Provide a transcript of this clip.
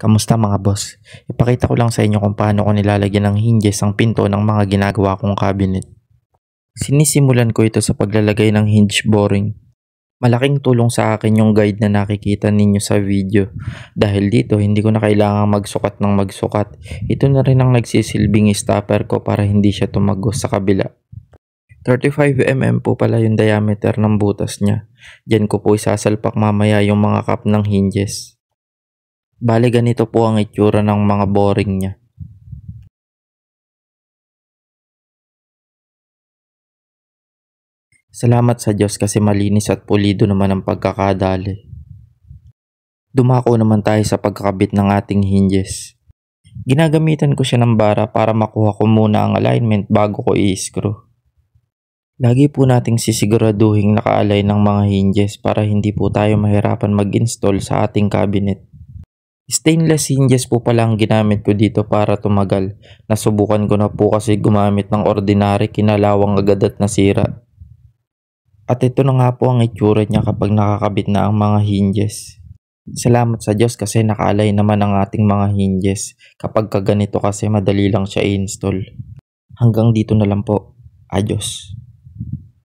Kamusta mga boss? Ipakita ko lang sa inyo kung paano ko nilalagyan ng hinges ang pinto ng mga ginagawa kong cabinet. Sinisimulan ko ito sa paglalagay ng hinge boring. Malaking tulong sa akin yung guide na nakikita ninyo sa video. Dahil dito hindi ko na kailangang magsukat ng magsukat. Ito na rin ang nagsisilbing stopper ko para hindi siya tumagos sa kabila. 35mm po pala yung diameter ng butas niya. Diyan ko po isasalpak mamaya yung mga cup ng hinges. Bale ganito po ang itsura ng mga boring niya. Salamat sa Diyos kasi malinis at pulido naman ang pagkakadali. Dumako naman tayo sa pagkakabit ng ating hinges. Ginagamitan ko siya ng bara para makuha ko muna ang alignment bago ko i-screw. Lagi po nating sisiguraduhin naka-align ng mga hinges para hindi po tayo mahirapan mag-install sa ating cabinet. Stainless hinges po pala ang ginamit ko dito para tumagal. Nasubukan ko na po kasi gumamit ng ordinary, kinalawang agad at nasira. At ito na nga po ang itsura niya kapag nakakabit na ang mga hinges. Salamat sa Diyos kasi naka-align naman ang ating mga hinges. Kapag kaganito kasi madali lang siya i-install. Hanggang dito na lang po. Adios.